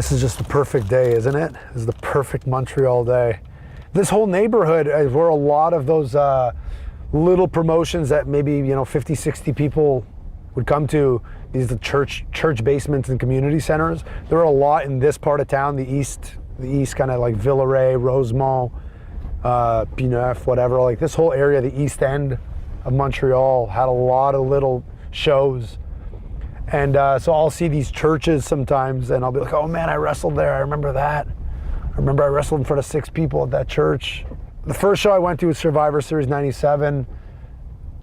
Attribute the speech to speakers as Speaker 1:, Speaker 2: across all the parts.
Speaker 1: This is just the perfect day, isn't it? This is the perfect Montreal day. This whole neighborhood is where a lot of those little promotions that maybe 50, 60 people would come to. These are the church basements and community centers. There are a lot in this part of town, the east kind of like Villeray, Rosemont, Pineuf, whatever. Like this whole area, the east end of Montreal had a lot of little shows. And so I'll see these churches sometimes and I'll be like, oh man, I wrestled there. I remember that. I remember I wrestled in front of 6 people at that church. The first show I went to was Survivor Series 97.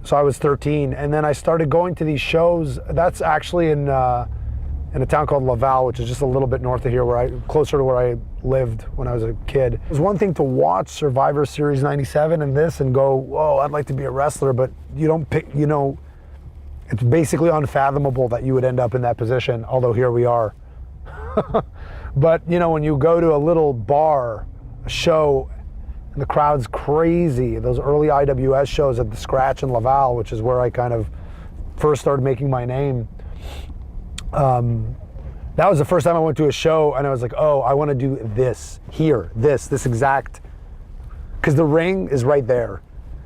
Speaker 1: So I was 13. And then I started going to these shows. That's actually in a town called Laval, which is just a little bit north of here, closer to where I lived when I was a kid. It was one thing to watch Survivor Series 97 and this and go, whoa, I'd like to be a wrestler, but you don't pick, it's basically unfathomable that you would end up in that position, although here we are. But, when you go to a little bar, a show, and the crowd's crazy, those early IWS shows at the Scratch in Laval, which is where I kind of first started making my name. That was the first time I went to a show and I was like, oh, I want to do this here, this exact, because the ring is right there.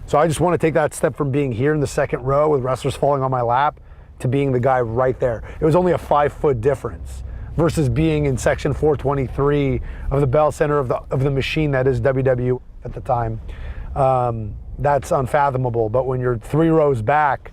Speaker 1: So I just want to take that step from being here in the second row with wrestlers falling on my lap to being the guy right there. It was only a 5-foot difference versus being in section 423 of the Bell Center of the machine that is WW at the time. That's unfathomable. But when you're 3 rows back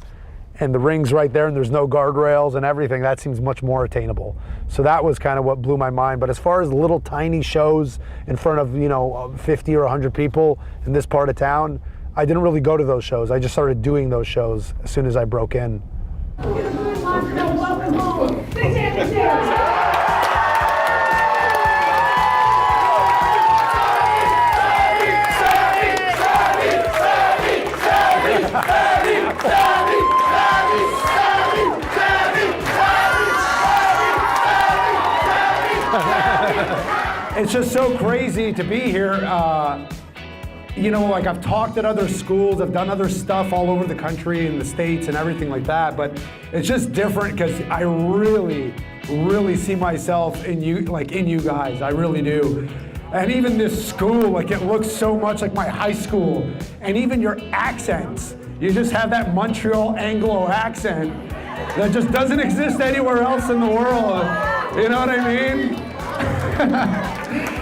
Speaker 1: and the ring's right there and there's no guardrails and everything, that seems much more attainable. So that was kind of what blew my mind. But as far as little tiny shows in front of 50 or 100 people in this part of town, I didn't really go to those shows. I just started doing those shows as soon as I broke in. It's just so crazy to be here. Like I've talked at other schools, I've done other stuff all over the country and the States and everything like that, but it's just different because I really, really see myself in you guys, I really do. And even this school, it looks so much like my high school. And even your accents, you just have that Montreal Anglo accent that just doesn't exist anywhere else in the world. You know what I mean?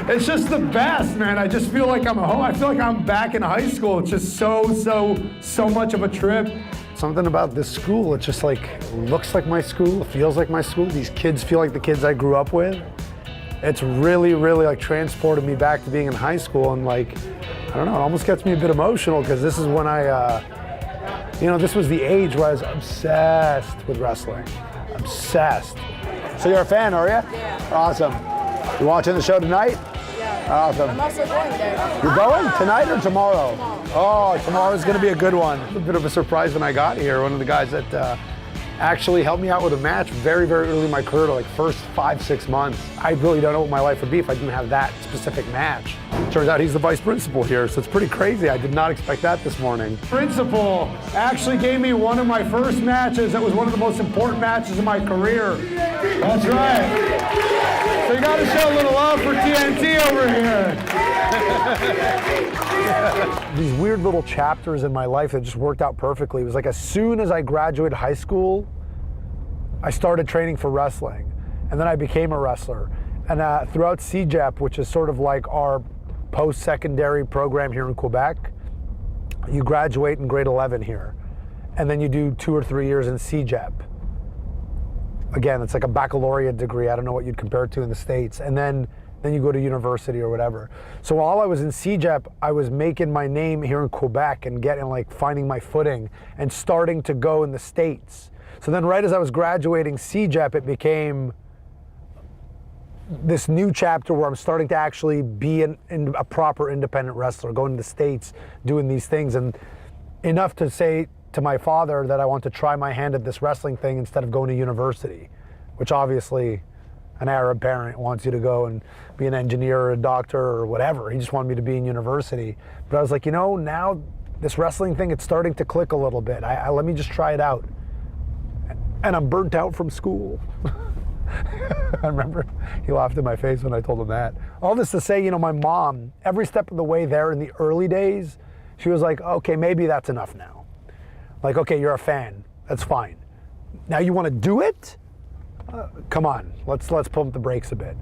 Speaker 1: It's just the best, man. I just feel like I'm home. I feel like I'm back in high school. It's just so much of a trip. Something about this school, it just looks like my school, it feels like my school. These kids feel like the kids I grew up with. It's really, really transported me back to being in high school and I don't know, it almost gets me a bit emotional because this is when this was the age where I was obsessed with wrestling. Obsessed. So you're a fan, are you?
Speaker 2: Yeah.
Speaker 1: Awesome. You watching the show tonight?
Speaker 2: Yeah.
Speaker 1: Awesome.
Speaker 2: I'm also going there.
Speaker 1: You're going tonight or tomorrow?
Speaker 2: Tomorrow.
Speaker 1: Oh, tomorrow's going to be a good one. A bit of a surprise when I got here. One of the guys that actually helped me out with a match very, very early in my career, first 5-6 months. I really don't know what my life would be if I didn't have that specific match. Turns out he's the vice principal here, so it's pretty crazy. I did not expect that this morning. Principal actually gave me one of my first matches. That was one of the most important matches of my career. That's right. So you gotta show a little love for TNT over here. These weird little chapters in my life that just worked out perfectly. It was as soon as I graduated high school, I started training for wrestling. And then I became a wrestler. And throughout CEGEP, which is sort of like our post-secondary program here in Quebec, you graduate in grade 11 here. And then you do 2 or 3 years in CEGEP. Again, it's like a baccalaureate degree. I don't know what you'd compare it to in the States. And then you go to university or whatever. So while I was in CEGEP, I was making my name here in Quebec and getting finding my footing and starting to go in the States. So then right as I was graduating CEGEP, it became this new chapter where I'm starting to actually be a proper independent wrestler, going to the States, doing these things. And enough to say to my father that I want to try my hand at this wrestling thing instead of going to university, which obviously an Arab parent wants you to go and be an engineer or a doctor or whatever. He just wanted me to be in university. But I was like, now this wrestling thing, it's starting to click a little bit. Let me just try it out. And I'm burnt out from school. I remember he laughed in my face when I told him that. All this to say, my mom, every step of the way there in the early days, she was like, okay, maybe that's enough now. Like, okay, you're a fan. That's fine. Now you want to do it? Come on, let's pump the brakes a bit.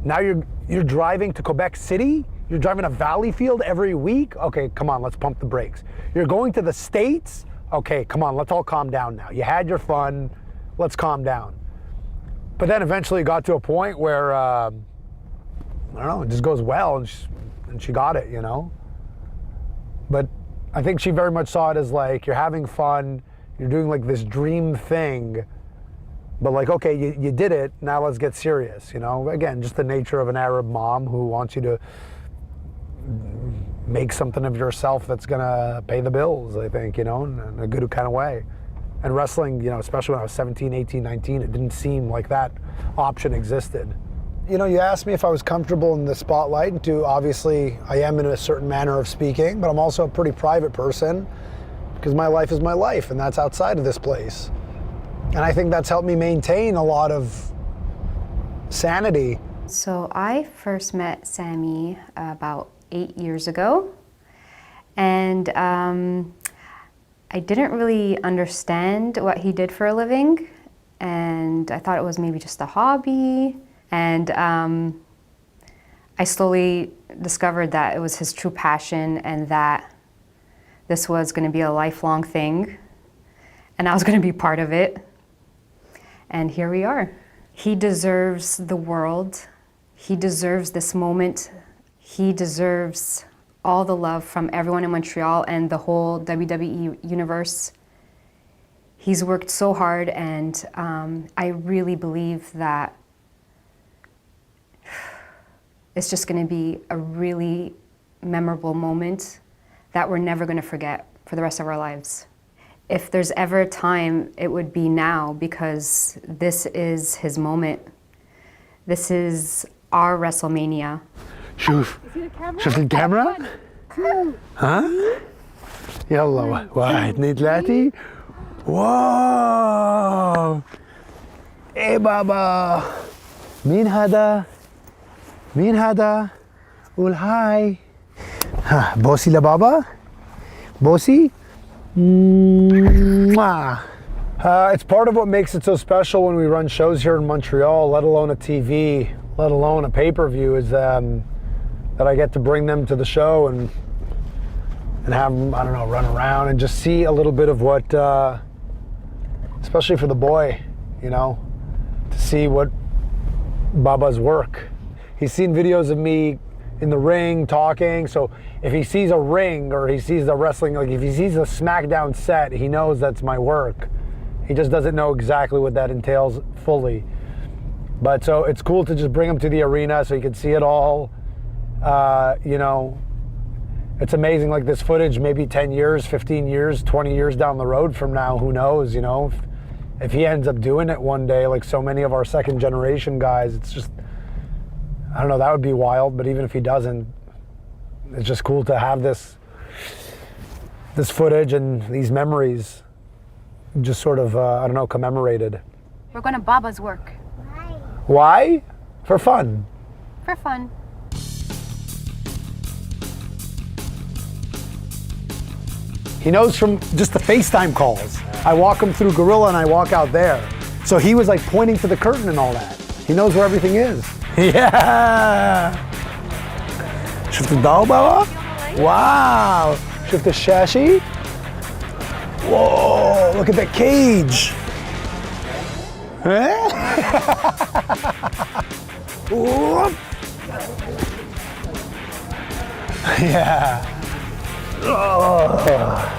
Speaker 1: Now you're driving to Quebec City? You're driving to Valleyfield every week? Okay, come on, let's pump the brakes. You're going to the States? Okay, come on, let's all calm down now. You had your fun, let's calm down. But then eventually it got to a point where, I don't know, it just goes well, and she got it, But I think she very much saw it as like, you're having fun, you're doing like this dream thing, but like, okay, you did it, now let's get serious, Again, just the nature of an Arab mom who wants you to make something of yourself that's gonna pay the bills, I think, in a good kind of way. And wrestling, especially when I was 17, 18, 19, it didn't seem like that option existed. You asked me if I was comfortable in the spotlight, and obviously I am in a certain manner of speaking, but I'm also a pretty private person because my life is my life, and that's outside of this place. And I think that's helped me maintain a lot of sanity.
Speaker 2: So I first met Sami about 8 years ago, and I didn't really understand what he did for a living, and I thought it was maybe just a hobby, and I slowly discovered that it was his true passion and that this was going to be a lifelong thing, and I was going to be part of it, and here we are. He deserves the world. He deserves this moment. He deserves all the love from everyone in Montreal and the whole WWE universe. He's worked so hard, and I really believe that it's just going to be a really memorable moment that we're never going to forget for the rest of our lives. If there's ever a time, it would be now, because this is his moment. This is our WrestleMania.
Speaker 1: شوف الكاميرا ها يلا 1 2 3 واو ايه بابا مين هذا قول هاي ها بوسي لبابا بوسي It's part of what makes it so special when we run shows here in Montreal, let alone a TV, let alone a pay-per-view, is that I get to bring them to the show and have them, I don't know, run around and just see a little bit of what, especially for the boy, to see what Baba's work. He's seen videos of me in the ring talking, so if he sees a ring or he sees the wrestling, like if he sees a SmackDown set, he knows that's my work. He just doesn't know exactly what that entails fully. But so it's cool to just bring him to the arena so he can see it all. It's amazing, like this footage, maybe 10 years, 15 years, 20 years down the road from now, who knows, if he ends up doing it one day, like so many of our second generation guys, it's just, I don't know, that would be wild. But even if he doesn't, it's just cool to have this footage and these memories just sort of, I don't know, commemorated.
Speaker 2: We're going to Baba's work.
Speaker 1: Why? For fun.
Speaker 2: For fun.
Speaker 1: He knows from just the FaceTime calls. I walk him through Gorilla and I walk out there. So he was like pointing to the curtain and all that. He knows where everything is. Yeah. شفت الضوء بابا؟ Wow. شفت الشاشة؟ Whoa, look at that cage. Yeah. Oh.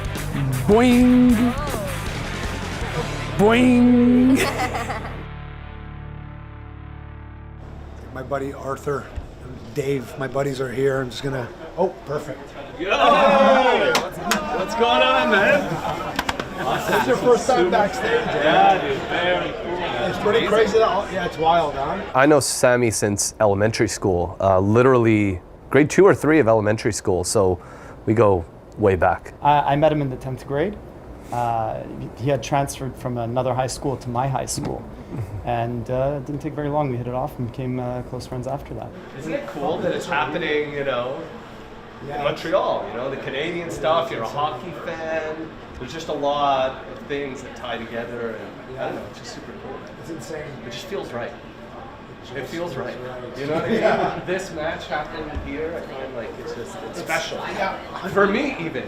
Speaker 1: Boing. Boing. My buddy Arthur and Dave, my buddies are here. I'm just gonna, oh, perfect.
Speaker 3: Yo! What's going on, man?
Speaker 1: This is your first time backstage.
Speaker 3: Yeah, dude, very cool.
Speaker 1: It's pretty crazy. Yeah, it's wild, huh?
Speaker 4: I know Sami since elementary school, literally grade 2 or 3 of elementary school, so we go way back.
Speaker 5: I met him in the 10th grade. He had transferred from another high school to my high school, and it didn't take very long. We hit it off and became close friends after that.
Speaker 4: Isn't it cool that it's happening, in Montreal, the Canadian stuff, you're a hockey fan. There's just a lot of things that tie together, and I don't know, it's just super cool.
Speaker 1: It's insane.
Speaker 4: It just feels right. It feels right. You know what I mean? Yeah. This match happened here, I find like it's special.
Speaker 1: Yeah.
Speaker 4: For me even,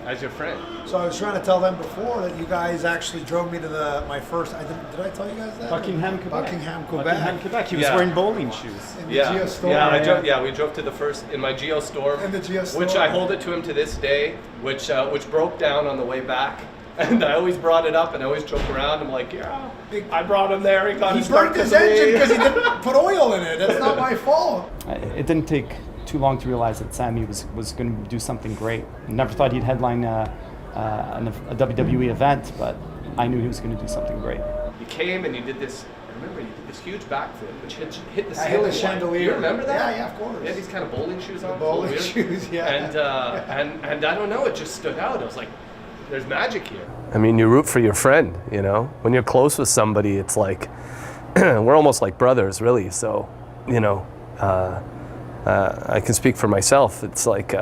Speaker 4: as your friend.
Speaker 6: So I was trying to tell them before that you guys actually drove me to my first. Did I tell you guys that?
Speaker 5: Buckingham, Quebec.
Speaker 6: Buckingham, Quebec.
Speaker 5: Buckingham, Quebec. He was wearing bowling shoes.
Speaker 6: In the Geo store.
Speaker 4: Yeah, we drove to the first in my Geo store.
Speaker 6: In the Geo store.
Speaker 4: Which I hold it to him to this day, which broke down on the way back. And I always brought it up and I always joke around. I'm like, yeah, I brought him there. He
Speaker 6: burnt his engine because he didn't put oil in it. That's not my fault.
Speaker 5: It didn't take too long to realize that Sammy was going to do something great. Never thought he'd headline a WWE event, but I knew he was going to do something great.
Speaker 4: You came and you did this. I remember you did this huge backflip, which hit the
Speaker 6: I
Speaker 4: ceiling.
Speaker 6: hit the chandelier.
Speaker 4: You remember that?
Speaker 6: Yeah, of course.
Speaker 4: You had these kind of bowling shoes on.
Speaker 6: Bowling shoes, yeah.
Speaker 4: And I don't know, it just stood out. I was like, there's magic here. I mean, you root for your friend, When you're close with somebody, it's like, we're almost like brothers, really. So, I can speak for myself. It's like,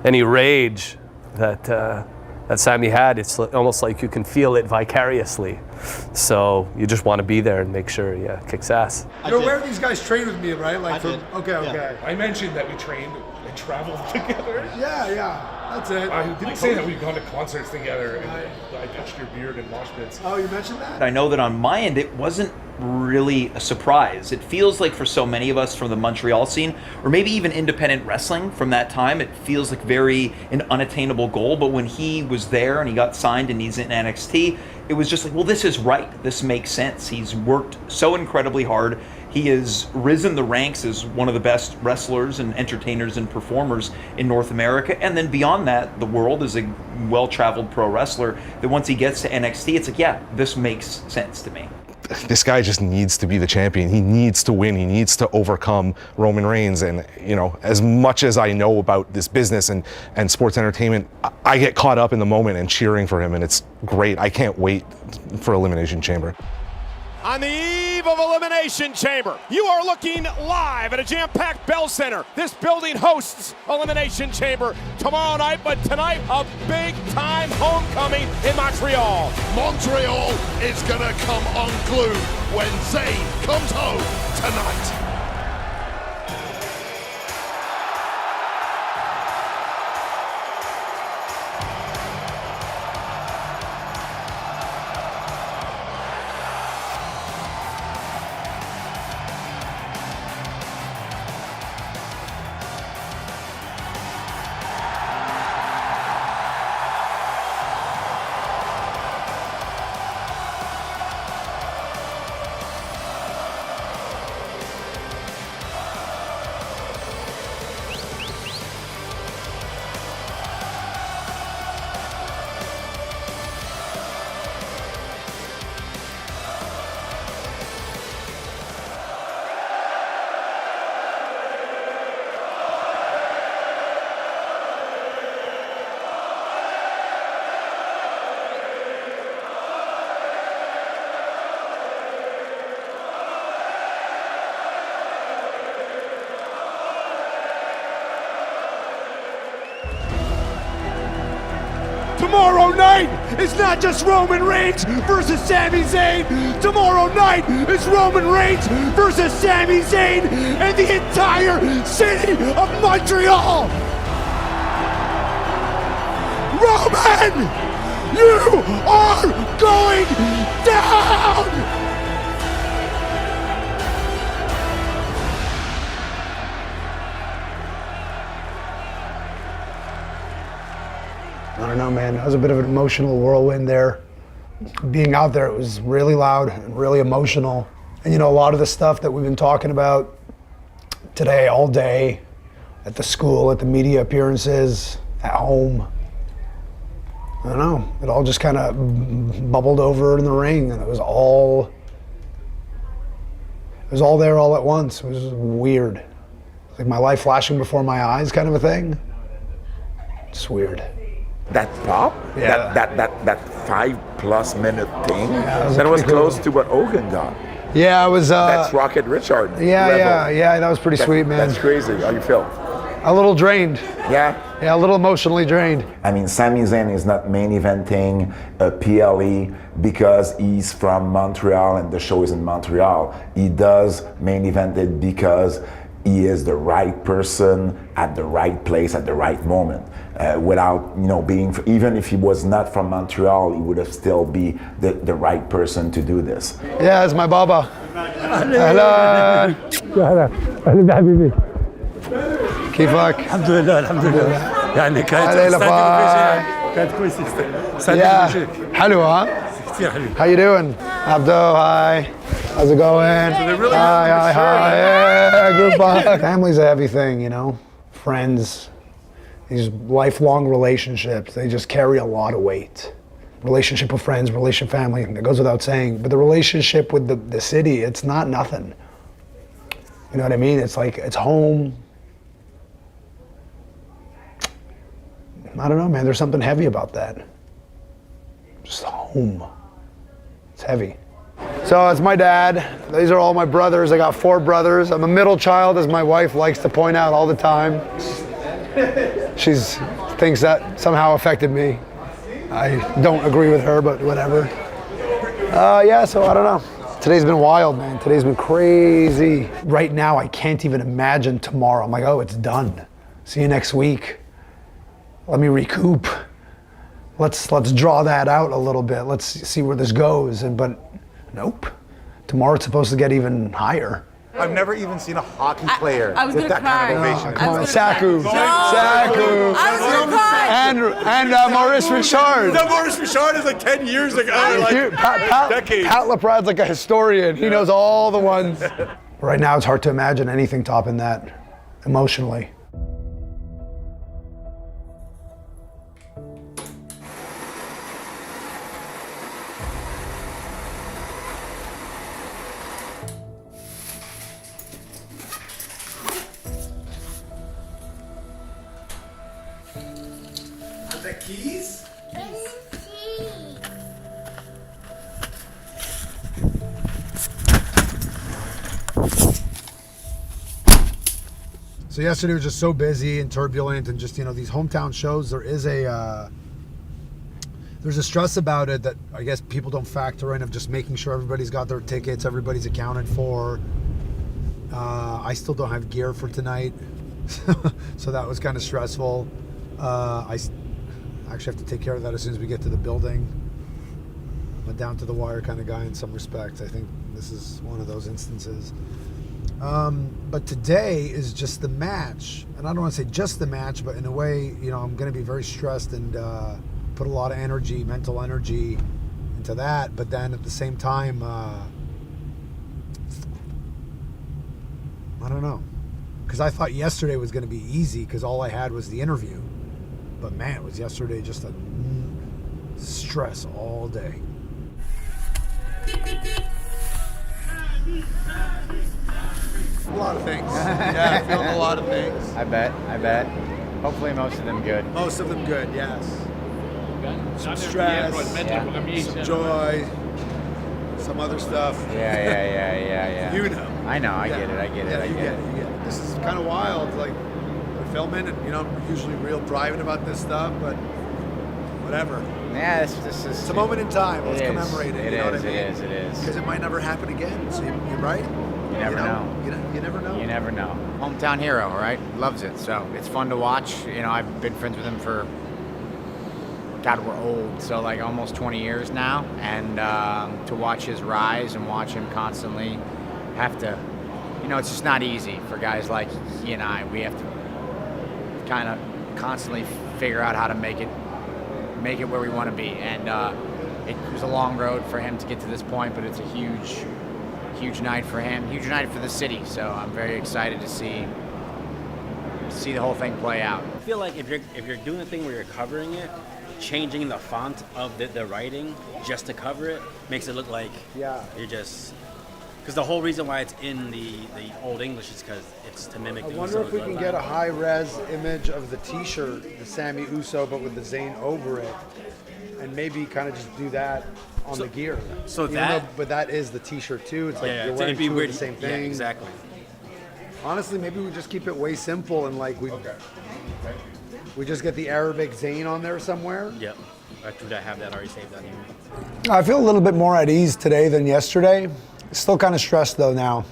Speaker 4: any rage that Sammy had, it's almost like you can feel it vicariously. So you just want to be there and make sure, kicks ass.
Speaker 6: You're aware these guys trained with me, right? Okay.
Speaker 3: I mentioned that we trained and traveled together.
Speaker 6: Yeah. That's it.
Speaker 3: I didn't say that we've gone to concerts together and I touched your beard in mosh pits.
Speaker 6: Oh, you mentioned that?
Speaker 7: I know that on my end, it wasn't really a surprise. It feels like for so many of us from the Montreal scene, or maybe even independent wrestling from that time, it feels like an unattainable goal. But when he was there and he got signed and he's in NXT, it was just like, well, this is right. This makes sense. He's worked so incredibly hard. He has risen the ranks as one of the best wrestlers and entertainers and performers in North America. And then beyond that, the world is a well-traveled pro wrestler that once he gets to NXT, it's like, yeah, this makes sense to me.
Speaker 8: This guy just needs to be the champion. He needs to win. He needs to overcome Roman Reigns. And, as much as I know about this business and sports entertainment, I get caught up in the moment and cheering for him. And it's great. I can't wait for Elimination Chamber.
Speaker 9: On the eve of Elimination Chamber, you are looking live at a jam-packed Bell Center. This building hosts Elimination Chamber tomorrow night, but tonight, a big-time homecoming in Montreal.
Speaker 10: Montreal is gonna come unglued when Zayn comes home tonight.
Speaker 9: Tomorrow night is not just Roman Reigns versus Sami Zayn. Tomorrow night is Roman Reigns versus Sami Zayn and the entire city of Montreal. Roman, you are going down!
Speaker 1: I don't know, man. It was a bit of an emotional whirlwind there. Being out there, it was really loud and really emotional. And a lot of the stuff that we've been talking about today, all day, at the school, at the media appearances, at home, I don't know. It all just kind of bubbled over in the ring, and it was all there all at once. It was weird. Like my life flashing before my eyes kind of a thing. It's weird.
Speaker 11: that pop,
Speaker 1: Yeah.
Speaker 11: that 5+ minute thing,
Speaker 1: that
Speaker 11: that was
Speaker 1: pretty cool.
Speaker 11: close to what Hogan got.
Speaker 1: Yeah, it was.
Speaker 11: That's Rocket Richard.
Speaker 1: Yeah,
Speaker 11: level.
Speaker 1: yeah. That was pretty sweet, man.
Speaker 11: That's crazy. How you feel?
Speaker 1: A little drained.
Speaker 11: Yeah.
Speaker 1: Yeah, a little emotionally drained.
Speaker 11: I mean, Sami Zayn is not main eventing a PLE because he's from Montreal and the show is in Montreal. He does main event it because he is the right person at the right place at the right moment. Without, being, even if he was not from Montreal, he would have still be the right person to do this.
Speaker 1: Yeah, it's my baba. Hello. كيفك؟
Speaker 12: الحمد لله الحمد لله يعني
Speaker 1: علي لفاي.
Speaker 12: كانت كويسه
Speaker 1: Yeah. حلو ها؟
Speaker 12: كثير حلو.
Speaker 1: How you doing? Abdo, hi. How's it going? Hi. Yeah, goodbye. Family's a heavy thing, Friends, these lifelong relationships, they just carry a lot of weight. Relationship with friends, relationship with family, it goes without saying. But the relationship with the city, it's not nothing. You know what I mean? It's like, it's home. I don't know, man. There's something heavy about that. Just home. It's heavy. So it's my dad. These are all my brothers. I got 4 brothers. I'm a middle child, as my wife likes to point out all the time. She thinks that somehow affected me. I don't agree with her, but whatever. Yeah, so I don't know. Today's been wild, man. Today's been crazy. Right now, I can't even imagine tomorrow. I'm like, oh, it's done. See you next week. Let me recoup. Let's draw that out a little bit. Let's see where this goes. But nope. Tomorrow it's supposed to get even higher.
Speaker 13: I've never even seen a hockey player
Speaker 14: I was
Speaker 13: with
Speaker 14: gonna
Speaker 13: that kind of
Speaker 14: cry.
Speaker 13: ovation.
Speaker 1: Come on, Saku. Saku.
Speaker 14: I was gonna cry.
Speaker 1: And Maurice Richard.
Speaker 9: Maurice Richard is like 10 years ago.
Speaker 1: Pat LaPrade's like a historian. He knows all the ones. Right now, it's hard to imagine anything topping that emotionally.
Speaker 6: The keys?
Speaker 1: So yesterday was just so busy and turbulent, and just these hometown shows. There's a stress about it that I guess people don't factor in, of just making sure everybody's got their tickets, everybody's accounted for. I still don't have gear for tonight, so that was kind of stressful. I actually have to take care of that as soon as we get to the building. I'm a down to the wire kind of guy in some respects. I think this is one of those instances. But today is just the match, and I don't want to say just the match, but in a way, I'm going to be very stressed and put a lot of energy, mental energy into that. But then at the same time, I don't know, because I thought yesterday was going to be easy because all I had was the interview. But man, it was yesterday just a stress all day.
Speaker 6: A lot of things. Yeah, feeling a lot of things.
Speaker 15: I bet. Hopefully most of them good.
Speaker 6: Most of them good, yes. Some stress, some joy, some other stuff.
Speaker 15: Yeah.
Speaker 6: You know.
Speaker 15: I know, I get it.
Speaker 6: You get it. This is kind of wild. Like, we're filming, and I'm usually real private about this stuff, but whatever.
Speaker 15: Yeah, this is.
Speaker 6: It's a moment in time. Let's commemorate it.
Speaker 15: It
Speaker 6: you know
Speaker 15: is.
Speaker 6: what I mean?
Speaker 15: It is.
Speaker 6: Because it might never happen again. So you're right.
Speaker 15: You never know.
Speaker 6: You never know.
Speaker 15: You never know. Hometown hero, right? Loves it. So it's fun to watch. I've been friends with him for, God, we're old. So like almost 20 years now. And to watch his rise and watch him constantly have to, it's just not easy for guys like he and I. We have to kind of constantly figure out how to make it where we want to be. And it was a long road for him to get to this point, but it's a huge night for him, huge night for the city. So I'm very excited to see the whole thing play out.
Speaker 16: I feel like if you're doing the thing where you're covering it, changing the font of the writing just to cover it makes it look like you're just Because the whole reason why it's in the Old English is because it's to mimic
Speaker 1: I
Speaker 16: the
Speaker 1: wonder
Speaker 16: Uso
Speaker 1: if we can
Speaker 16: bloodline.
Speaker 1: get a high-res image of the T-shirt, the Sammy Uso, but with the Zayn over it, and maybe kind of just do that on the gear.
Speaker 16: So
Speaker 1: Even
Speaker 16: that-
Speaker 1: though- but that is the T-shirt too. It's like
Speaker 16: Yeah,
Speaker 1: you're
Speaker 16: it'd
Speaker 1: wearing
Speaker 16: be
Speaker 1: two
Speaker 16: weird.
Speaker 1: of the same
Speaker 16: Yeah,
Speaker 1: thing.
Speaker 16: exactly.
Speaker 1: Honestly, maybe we just keep it way simple and like we just get the Arabic Zayn on there somewhere.
Speaker 16: Yep. I have that already saved on here.
Speaker 1: I feel a little bit more at ease today than yesterday. Still kind of stressed though now.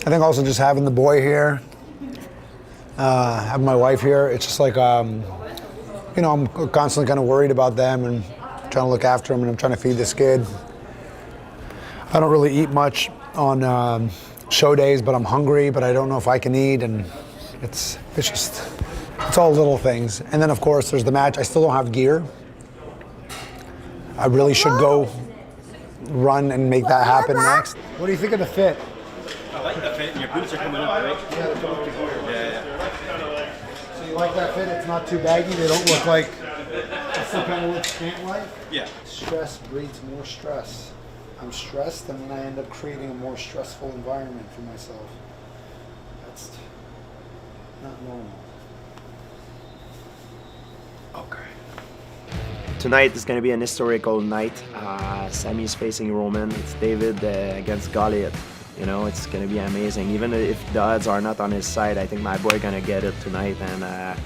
Speaker 1: I think also just having the boy here, having my wife here, it's just like, I'm constantly kind of worried about them and trying to look after them, and I'm trying to feed this kid. I don't really eat much on show days, but I'm hungry, but I don't know if I can eat, and it's all little things. And then of course there's the match. I still don't have gear. I really should go run and make that happen next. What do you think of the fit?
Speaker 16: I like the fit, and your boots are coming up, right?
Speaker 1: Yeah, they're coming up.
Speaker 16: Yeah.
Speaker 1: So you like that fit? It's not too baggy. They don't look like. It still kind of looks ant-like.
Speaker 16: Yeah.
Speaker 1: Stress breeds more stress. I'm stressed, and then I end up creating a more stressful environment for myself. That's not normal. Okay.
Speaker 17: Tonight is going to be an historical night. Sami is facing Roman. It's David against Goliath. You know, it's going to be amazing. Even if the odds are not on his side, I think my boy going to get it tonight, and I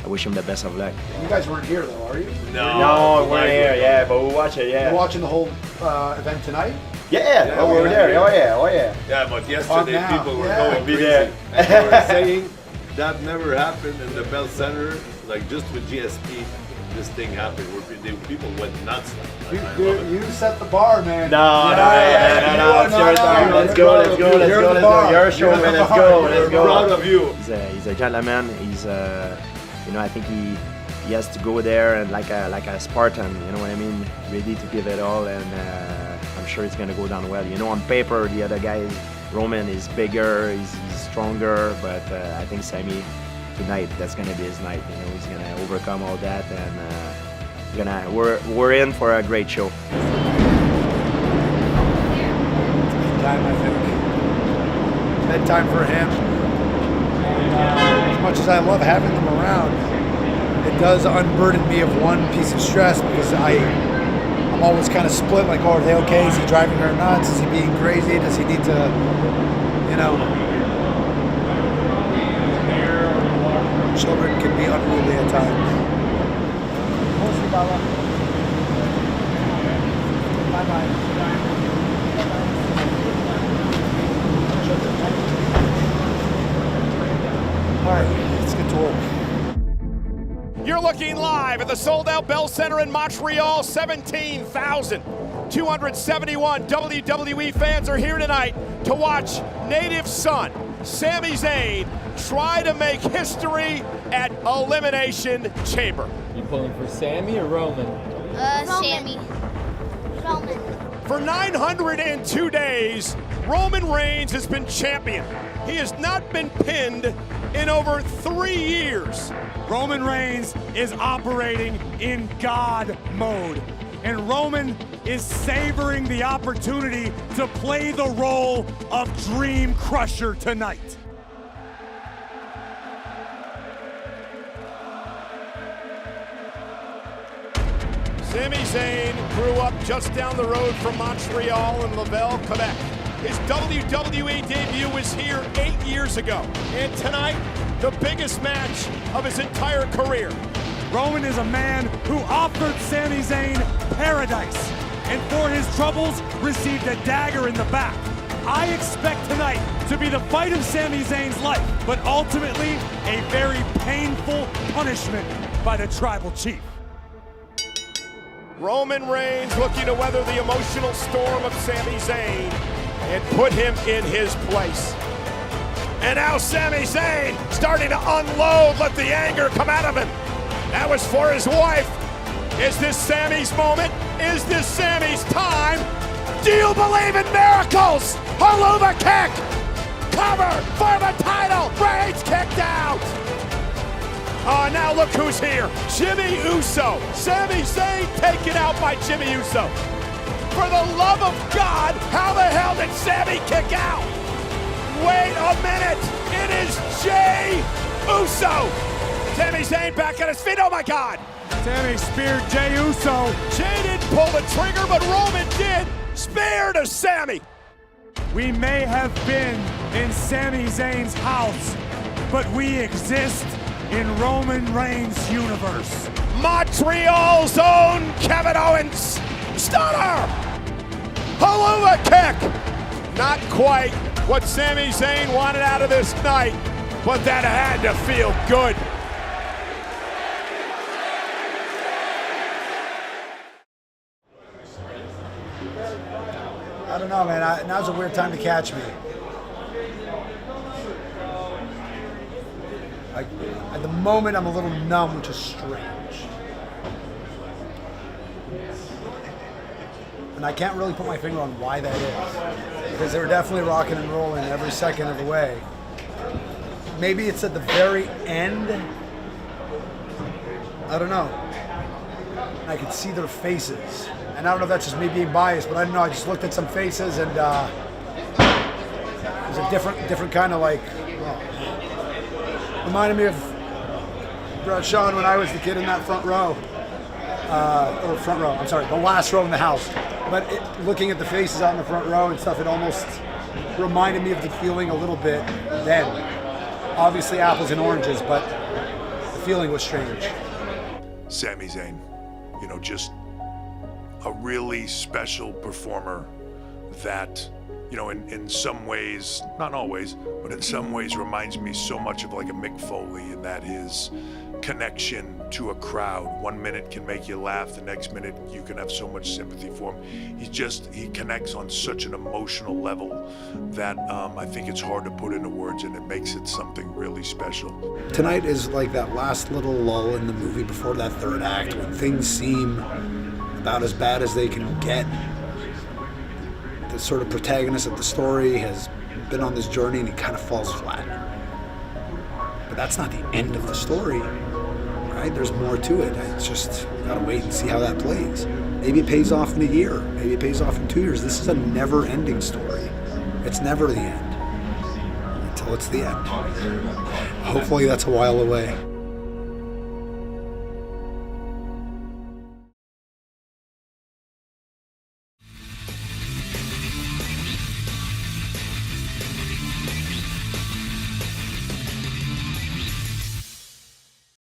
Speaker 17: wish him the best of luck.
Speaker 1: You guys weren't here though, are you?
Speaker 17: No, we're here, yeah, but we'll watch it, yeah.
Speaker 1: You're watching the whole event tonight?
Speaker 17: Yeah, oh, we were there, oh yeah.
Speaker 18: Yeah, but yesterday people were
Speaker 17: Yeah.
Speaker 18: going
Speaker 17: Be
Speaker 18: crazy.
Speaker 17: there.
Speaker 18: They were saying that never happened in the Bell Center, like just with GSP, this thing happened where people went nuts.
Speaker 1: You set the bar, man.
Speaker 17: No, it's your time. Let's go. You're a showman. Let's go.
Speaker 18: Proud of you.
Speaker 17: He's a gentleman. He's I think he has to go there and like a Spartan. You know what I mean? Ready to give it all, and I'm sure it's gonna go down well. You know, on paper the other guy, Roman, is bigger. He's stronger, but I think Sami tonight, that's gonna be his night. You know, he's gonna overcome all that, and we're in for a great show.
Speaker 1: Bedtime, I think. Bedtime for him. As much as I love having them around, it does unburden me of one piece of stress because I'm always kind of split. Like, are they okay? Is he driving her nuts? Is he being crazy? Does he need to, Children can be unruly at times. All right, let's get to work.
Speaker 9: You're looking live at the sold-out Bell Center in Montreal. 17,271 WWE fans are here tonight to watch native son Sami Zayn try to make history at Elimination Chamber.
Speaker 19: You pulling for Sami or Roman?
Speaker 20: Sami. Roman.
Speaker 9: For 902 days, Roman Reigns has been champion. He has not been pinned in over 3 years.
Speaker 21: Roman Reigns is operating in God mode, and Roman is savoring the opportunity to play the role of Dream Crusher tonight.
Speaker 9: Sami Zayn grew up just down the road from Montreal in Laval, Quebec. His WWE debut was here 8 years ago. And tonight, the biggest match of his entire career.
Speaker 21: Roman is a man who offered Sami Zayn paradise, and for his troubles, received a dagger in the back. I expect tonight to be the fight of Sami Zayn's life, but ultimately a very painful punishment by the Tribal Chief.
Speaker 9: Roman Reigns looking to weather the emotional storm of Sami Zayn and put him in his place. And now Sami Zayn starting to unload, let the anger come out of him. That was for his wife. Is this Sami's moment? Is this Sami's time? Do you believe in miracles? Haluva kick! Cover for the title! Reigns kicked out! Oh, now look who's here. Jimmy Uso. Sami Zayn taken out by Jimmy Uso. For the love of God, how the hell did Sami kick out? Wait a minute. It is Jey Uso. Sami Zayn back on his feet. Oh my God.
Speaker 21: Sami speared Jey Uso.
Speaker 9: Jey didn't pull the trigger, but Roman did. Spear to Sami.
Speaker 21: We may have been in Sami Zayn's house, but we exist in Roman Reigns' universe.
Speaker 9: Montreal's own Kevin Owens. Stunner. Helluva kick. Not quite what Sami Zayn wanted out of this night, but that had to feel good.
Speaker 6: I don't know, man. Now's a weird time to catch me. Like, at the moment, I'm a little numb, which is strange. And I can't really put my finger on why that is. Because they were definitely rocking and rolling every second of the way. Maybe it's at the very end. I don't know. I could see their faces. And I don't know if that's just me being biased, but I don't know. I just looked at some faces and it was a different kind of like, reminded me of Sean when I was the kid in that front row. The last row in the house. But looking at the faces out in the front row and stuff, it almost reminded me of the feeling a little bit then. Obviously apples and oranges, but the feeling was strange.
Speaker 10: Sami Zayn, just a really special performer that, in some ways, not always, but in some ways reminds me so much of like a Mick Foley, and that his connection to a crowd. 1 minute can make you laugh, the next minute you can have so much sympathy for him. He connects on such an emotional level that I think it's hard to put into words, and it makes it something really special.
Speaker 6: Tonight is like that last little lull in the movie before that third act when things seem about as bad as they can get. The sort of protagonist of the story has been on this journey and he kind of falls flat. But that's not the end of the story, right? There's more to it. It's just gotta wait and see how that plays. Maybe it pays off in a year. Maybe it pays off in 2 years. This is a never-ending story. It's never the end until it's the end. Hopefully that's a while away.